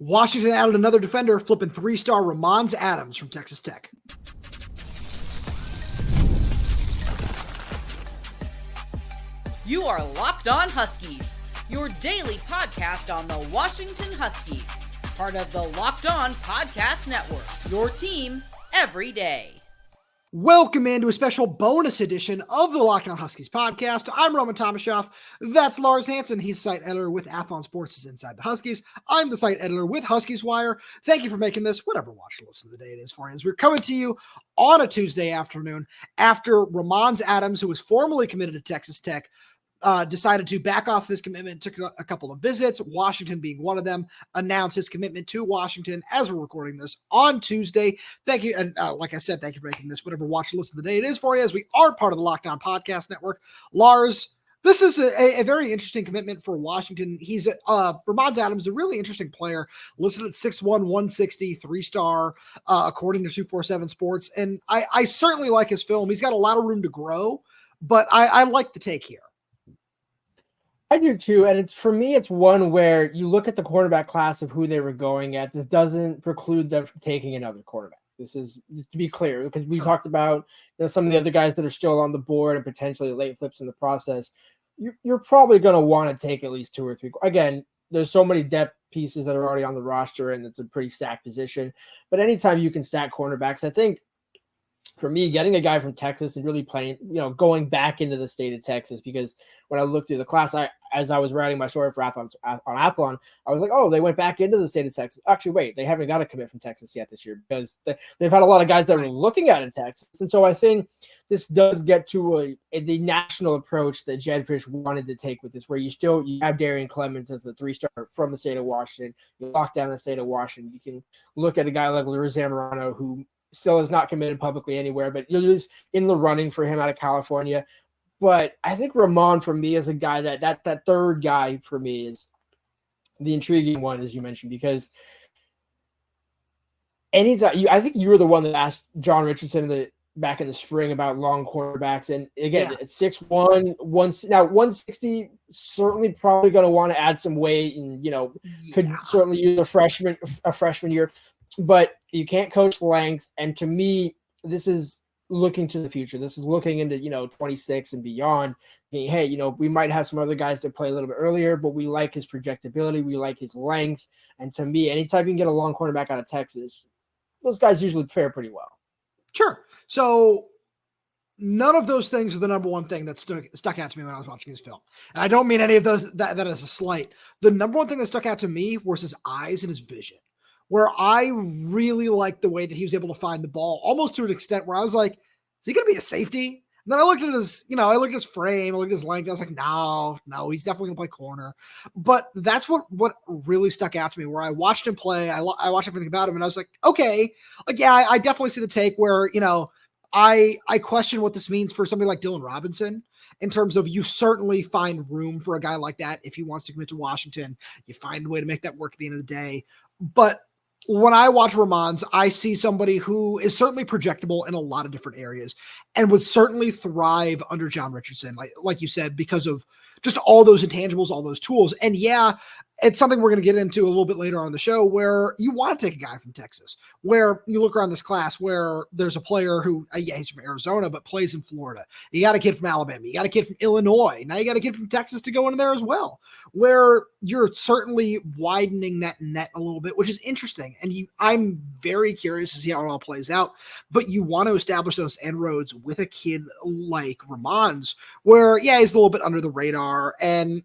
Washington added another defender, flipping 3-star Ramonz Adams from Texas Tech. You are Locked On Huskies, your daily podcast on the Washington Huskies, part of the Locked On Podcast Network, your team every day. Welcome into a special bonus edition of the Locked On Huskies podcast. I'm Roman Tomashoff. That's Lars Hanson. He's site editor with Athlon Sports' Inside the Huskies. I'm the site editor with Huskies Wire. Thank you for making this whatever watch or listen of the day it is for you. As we're coming to you on a Tuesday afternoon after Ramonz Adams, who was formerly committed to Texas Tech, decided to back off his commitment, took a couple of visits, Washington being one of them, announced his commitment to Washington as we're recording this on Tuesday. Thank you. And like I said, thank you for making this whatever watch list of the day it is for you, as we are part of the Locked On Podcast Network. Lars, this is a very interesting commitment for Washington. He's Ramonz Adams, a really interesting player, listed at 6'1", 160, 3-star, according to 247 Sports. And I certainly like his film. He's got a lot of room to grow, but I like the take here. I do too, and for me, it's one where you look at the quarterback class of who they were going at. This doesn't preclude them from taking another quarterback. This is, to be clear, because we talked about some of the other guys that are still on the board and potentially late flips in the process. You're probably going to want to take at least 2 or 3. Again, there's so many depth pieces that are already on the roster, and it's a pretty stacked position. But anytime you can stack cornerbacks, I think, for me, getting a guy from Texas and really playing, going back into the state of Texas, because when I looked through the class, as I was writing my story for Athlon, I was like, oh, they went back into the state of Texas. Actually, wait, they haven't got a commit from Texas yet this year, because they've had a lot of guys that were looking at in Texas. And so I think this does get to the national approach that Jedd Fisch wanted to take with this, where you have D'Aryhian Clemons as the 3-star from the state of Washington. You lock down the state of Washington. You can look at a guy like Lars, who still is not committed publicly anywhere, but you're just in the running for him out of California. But I think Ramon, for me, is a guy that third guy for me is the intriguing one, as you mentioned, because anytime I think you were the one that asked John Richardson back in the spring about long quarterbacks, and again, at 6'1", 160, certainly probably going to want to add some weight, and could certainly use a freshman year. But you can't coach length. And to me, this is looking to the future. This is looking into, 26 and beyond. Hey, we might have some other guys that play a little bit earlier, but we like his projectability. We like his length. And to me, anytime you can get a long cornerback out of Texas, those guys usually fare pretty well. Sure. So none of those things are the number one thing that stuck out to me when I was watching his film. And I don't mean any of those that is a slight. The number one thing that stuck out to me was his eyes and his vision, where I really liked the way that he was able to find the ball, almost to an extent where I was like, is he going to be a safety? And then I looked at his, I looked at his frame, I looked at his length. I was like, no, he's definitely going to play corner. But that's what really stuck out to me, where I watched him play. I watched everything about him, and I was like, okay, I definitely see the take where, I question what this means for somebody like Dylan Robinson, in terms of you certainly find room for a guy like that. If he wants to commit to Washington, you find a way to make that work at the end of the day. But when I watch Ramonz, I see somebody who is certainly projectable in a lot of different areas and would certainly thrive under John Richardson, like you said, because of just all those intangibles, all those tools. And it's something we're going to get into a little bit later on the show, where you want to take a guy from Texas, where you look around this class where there's a player who, he's from Arizona, but plays in Florida. You got a kid from Alabama. You got a kid from Illinois. Now you got a kid from Texas to go in there as well, where you're certainly widening that net a little bit, which is interesting. And I'm very curious to see how it all plays out, but you want to establish those inroads with a kid like Ramonz, where, he's a little bit under the radar. And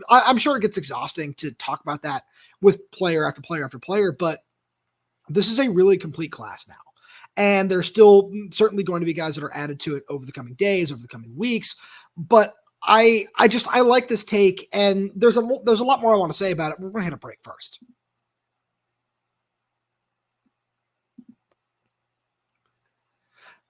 I'm sure it gets exhausting to talk about that with player after player after player, but this is a really complete class now. And there's still certainly going to be guys that are added to it over the coming days, over the coming weeks. But I like this take, and there's a lot more I want to say about it. We're going to hit a break first.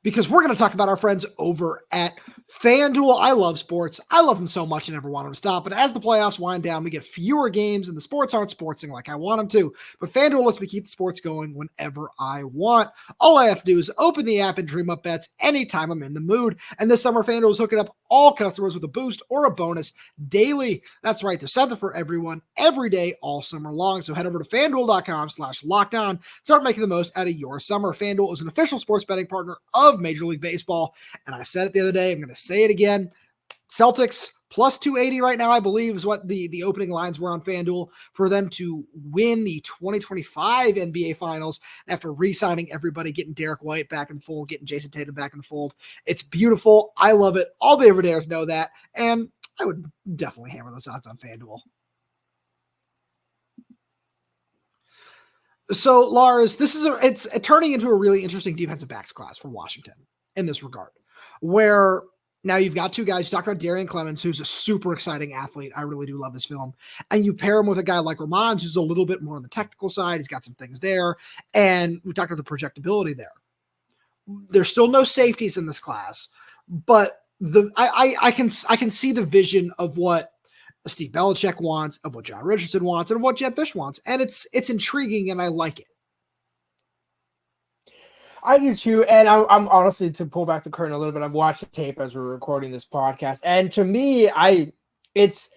Because we're going to talk about our friends over at FanDuel, I love sports. I love them so much and never want them to stop. But as the playoffs wind down, we get fewer games and the sports aren't sportsing like I want them to. But FanDuel lets me keep the sports going whenever I want. All I have to do is open the app and dream up bets anytime I'm in the mood. And this summer, FanDuel is hooking up all customers with a boost or a bonus daily. That's right. There's something for everyone every day all summer long. So head over to FanDuel.com/lockedon. Start making the most out of your summer. FanDuel is an official sports betting partner of Major League Baseball. And I said it the other day. I'm going to say it again. Celtics plus 280 right now, I believe, is what the opening lines were on FanDuel for them to win the 2025 NBA Finals after re-signing everybody, getting Derek White back in the fold, getting Jason Tatum back in the fold. It's beautiful. I love it. All the everydayers know that. And I would definitely hammer those odds on FanDuel. So, Lars, it's turning into a really interesting defensive backs class for Washington in this regard, where now you've got two guys. You talked about D'Aryhian Clemons, who's a super exciting athlete. I really do love this film. And you pair him with a guy like Ramonz, who's a little bit more on the technical side. He's got some things there. And we talked about the projectability there. There's still no safeties in this class, but I can see the vision of what Steve Belichick wants, of what John Richardson wants, and of what Jedd Fisch wants. And it's intriguing, and I like it. I do too, and I'm honestly, to pull back the curtain a little bit, I've watched the tape as we're recording this podcast, and to me, it's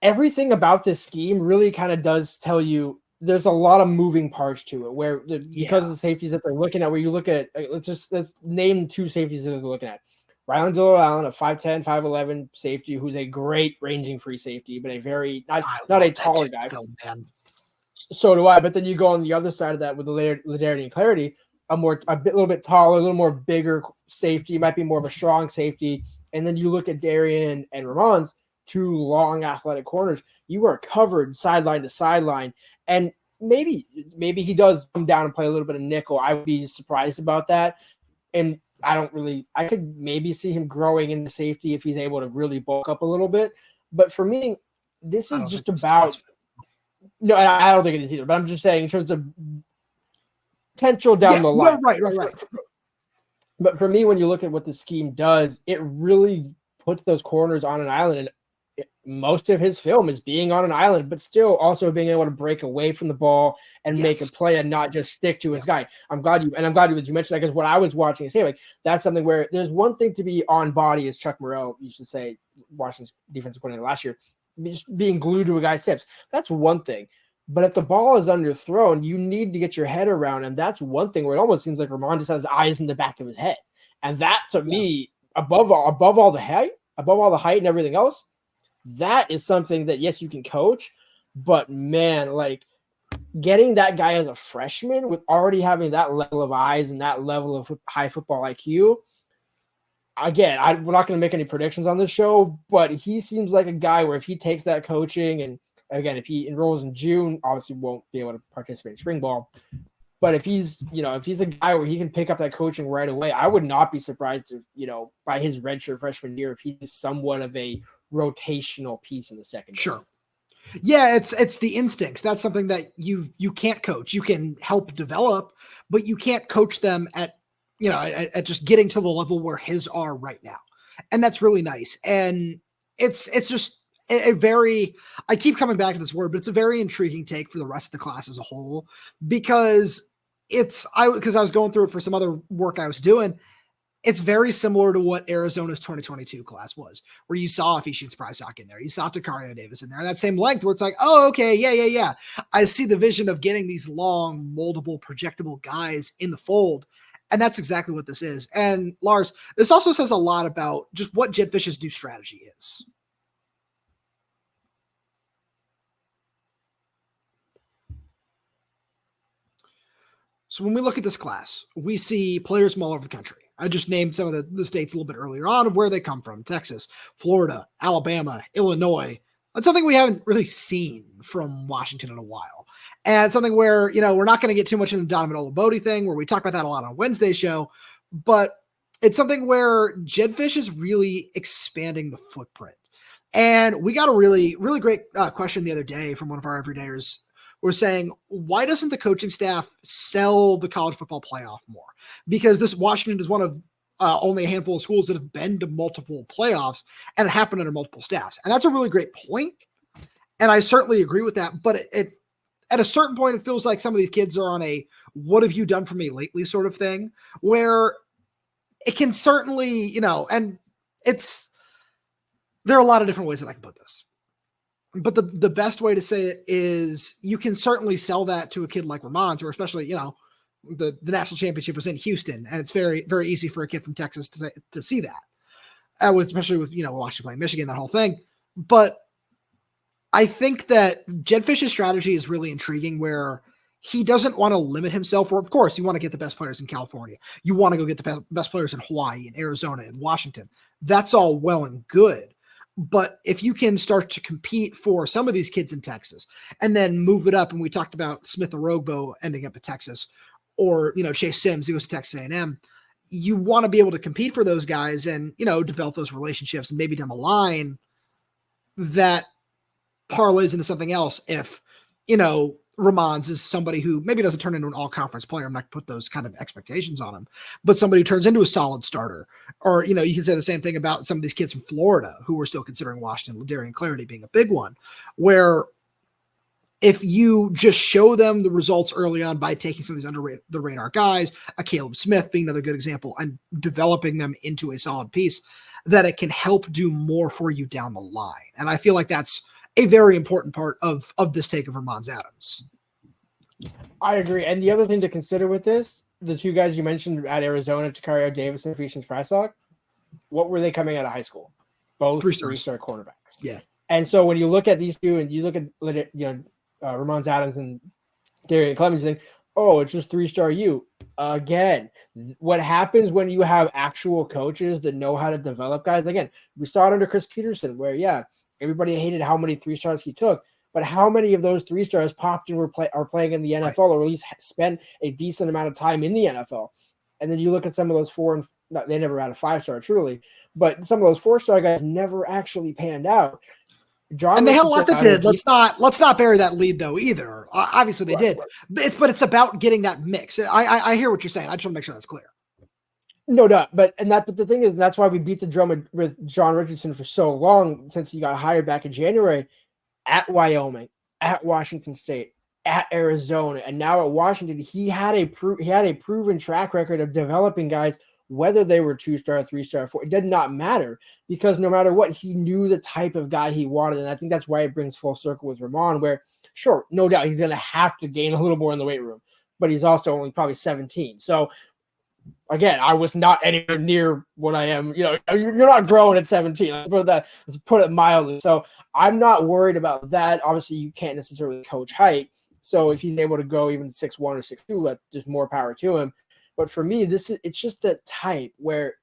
everything about this scheme really kind of does tell you there's a lot of moving parts to it, where because of the safeties that they're looking at, where you look at, let's name two safeties that they're looking at. Rylan Diller-Allen, a 5'10", 5'11" safety, who's a great ranging free safety, but a very not a taller guy. So do I. But then you go on the other side of that with the Ladarian Clarity, a little bit taller, a little more bigger safety, might be more of a strong safety. And then you look at D'Aryhian and Ramonz, two long athletic corners. You are covered sideline to sideline, and maybe he does come down and play a little bit of nickel. I would be surprised about that, and I could maybe see him growing into safety if he's able to really bulk up a little bit. But for me, this is just about – no, I don't think it is either. But I'm just saying in terms of potential down the line. Right. But for me, when you look at what the scheme does, it really puts those corners on an island. And most of his film is being on an island, but still also being able to break away from the ball and make a play and not just stick to his guy. I'm glad you mentioned that, because what I was watching and saying, like, that's something where there's one thing to be on body, as Chuck Morrell used to say, Washington's defensive coordinator last year, just being glued to a guy's hips. That's one thing. But if the ball is underthrown, you need to get your head around. And that's one thing where it almost seems like Ramonz just has eyes in the back of his head. And that, to me, above all the height and everything else, that is something that, yes, you can coach, but man, like, getting that guy as a freshman with already having that level of eyes and that level of high football IQ. Again, we're not going to make any predictions on this show, but he seems like a guy where if he takes that coaching, and again, if he enrolls in June, obviously won't be able to participate in spring ball. But if he's a guy where he can pick up that coaching right away, I would not be surprised if, by his redshirt freshman year, if he's somewhat of a rotational piece in the second. Sure. Yeah, it's the instincts. That's something that you can't coach. You can help develop, but you can't coach them at just getting to the level where his are right now. And that's really nice. And it's just a very, I keep coming back to this word, but it's a very intriguing take for the rest of the class as a whole, because I was going through it for some other work I was doing. It's very similar to what Arizona's 2022 class was, where you saw if he shoots Prysock in there, you saw Takario Davis in there, that same length where it's like, oh, okay, yeah. I see the vision of getting these long, moldable, projectable guys in the fold. And that's exactly what this is. And Lars, this also says a lot about just what Jedd Fisch's new strategy is. So when we look at this class, we see players from all over the country. I just named some of the states a little bit earlier on of where they come from: Texas, Florida, Alabama, Illinois. That's something we haven't really seen from Washington in a while. And it's something where, we're not going to get too much into the Donovan Olabode thing, where we talk about that a lot on Wednesday's show, but it's something where Jedd Fisch is really expanding the footprint. And we got a really, really great question the other day from one of our everydayers. We're saying, why doesn't the coaching staff sell the college football playoff more? Because this Washington is one of only a handful of schools that have been to multiple playoffs, and it happened under multiple staffs. And that's a really great point. And I certainly agree with that. But it at a certain point, it feels like some of these kids are on a "what have you done for me lately" sort of thing, where it can certainly, and there are a lot of different ways that I can put this. But the best way to say it is you can certainly sell that to a kid like Ramonz, or especially, the national championship was in Houston, and it's very, very easy for a kid from Texas to see that, especially with, Washington playing Michigan, that whole thing. But I think that Jedd Fisch's strategy is really intriguing, where he doesn't want to limit himself, or of course you want to get the best players in California. You want to go get the best players in Hawaii and Arizona and Washington. That's all well and good. But if you can start to compete for some of these kids in Texas and then move it up, and we talked about Smith Orogbo ending up at Texas, or, Chase Sims, he was to Texas A&M, you want to be able to compete for those guys and, develop those relationships, and maybe down the line that parlays into something else. If, Ramonz is somebody who maybe doesn't turn into an all-conference player, I'm not going to put those kind of expectations on him, but somebody who turns into a solid starter. Or, you can say the same thing about some of these kids from Florida who we're still considering Washington, D'Aryhian Clemons being a big one, where if you just show them the results early on by taking some of these under the radar guys, a Caleb Smith being another good example, and developing them into a solid piece, that it can help do more for you down the line. And I feel like that's a very important part of this take of Ramonz Adams. I agree. And the other thing to consider with this, the two guys you mentioned at Arizona, Takario Davis and Christian Sprysock, what were they coming out of high school? Both three-star cornerbacks. Yeah. And so when you look at these two and you look at Ramonz Adams and D'Aryhian Clemons, you think, oh, it's just three-star you. Again, what happens when you have actual coaches that know how to develop guys? Again, we saw it under Chris Peterson, where, everybody hated how many 3-stars he took, but how many of those 3-stars popped and are playing in the NFL, right, or at least spent a decent amount of time in the NFL? And then you look at some of those they never had a 5-star truly, but some of those 4-star guys never actually panned out. And they had a lot that did. Let's not bury that lead though either. Obviously they did, but it's about getting that mix. I hear what you're saying. I just want to make sure that's clear. No doubt, but the thing is, that's why we beat the drum with John Richardson for so long, since he got hired back in January, at Wyoming, at Washington State, at Arizona, and now at Washington. He had a proven track record of developing guys, whether they were 2-star, 3-star, 4. It did not matter, because no matter what, he knew the type of guy he wanted, and I think that's why it brings full circle with Ramonz, where sure, no doubt, he's going to have to gain a little more in the weight room, but he's also only probably 17, so. Again, I was not anywhere near what I am. You're not growing at 17. Let's put it mildly. So I'm not worried about that. Obviously, you can't necessarily coach height. So if he's able to go even 6'1" or 6'2", that's just more power to him. But for me, it's just that type where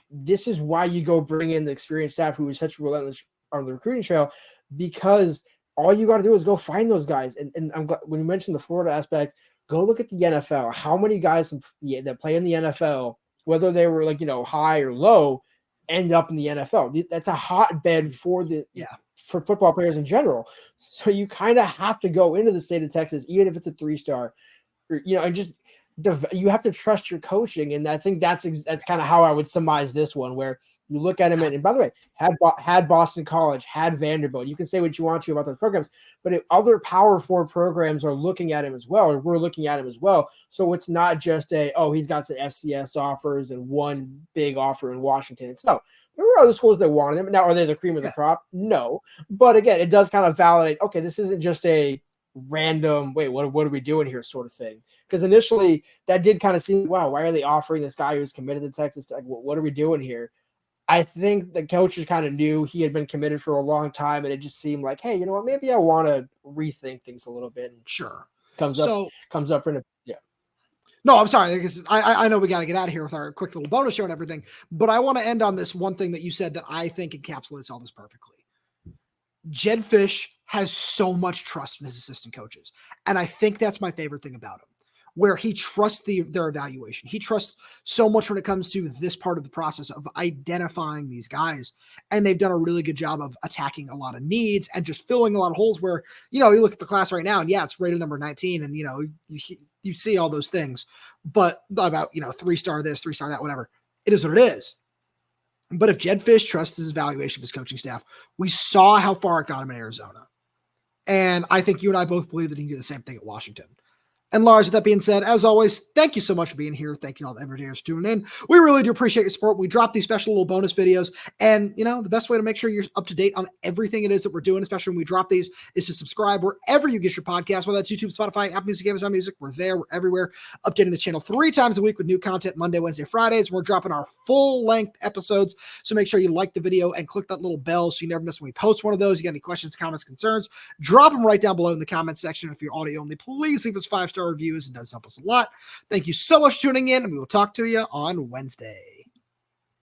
this is why you go bring in the experienced staff who is such relentless on the recruiting trail, because all you got to do is go find those guys. And I'm glad when you mentioned the Florida aspect. Go look at the NFL. How many guys that play in the NFL, whether they were high or low, end up in the NFL? That's a hotbed for for football players in general. So you kind of have to go into the state of Texas, even if it's a 3-star, and just you have to trust your coaching. And I think that's kind of how I would surmise this one, where you look at him and by the way, had Boston College, had Vanderbilt. You can say what you want to about those programs, but if other Power 4 programs are looking at him as well, or we're looking at him as well. So it's not just he's got some FCS offers and one big offer in Washington. It's no. There were other schools that wanted him. Now, are they the cream of the crop? No. But again, it does kind of validate, okay, this isn't just a random, wait, what are we doing here sort of thing. Because initially that did kind of seem, wow, why are they offering this guy who's committed to Texas? Like, what are we doing here? I think the coaches kind of knew he had been committed for a long time, and it just seemed like, hey, you know what, maybe I want to rethink things a little bit. And sure. Comes up in a, yeah. No, I'm sorry, because I know we got to get out of here with our quick little bonus show and everything, but I want to end on this one thing that you said that I think encapsulates all this perfectly. Jedd Fisch has so much trust in his assistant coaches. And I think that's my favorite thing about him, where he trusts their evaluation. He trusts so much when it comes to this part of the process of identifying these guys. And they've done a really good job of attacking a lot of needs and just filling a lot of holes where, you look at the class right now and it's rated number 19 and, you see all those things, but about, 3-star this, 3-star that, whatever. it is what it is. But if Jedd Fisch trusts his evaluation of his coaching staff, we saw how far it got him in Arizona. And I think you and I both believe that he can do the same thing at Washington. And Lars, with that being said, as always, thank you so much for being here. Thank you to all the everydayers for tuning in. We really do appreciate your support. We drop these special little bonus videos. And, the best way to make sure you're up to date on everything it is that we're doing, especially when we drop these, is to subscribe wherever you get your podcast, whether that's YouTube, Spotify, Apple Music, Amazon Music. We're there. We're everywhere. Updating the channel 3 times a week with new content Monday, Wednesday, Fridays. We're dropping our full-length episodes. So make sure you like the video and click that little bell so you never miss when we post one of those. You got any questions, comments, concerns, drop them right down below in the comment section. If you're audio only, please leave us 5-star reviews. It does help us a lot. Thank you so much for tuning in, and we will talk to you on Wednesday.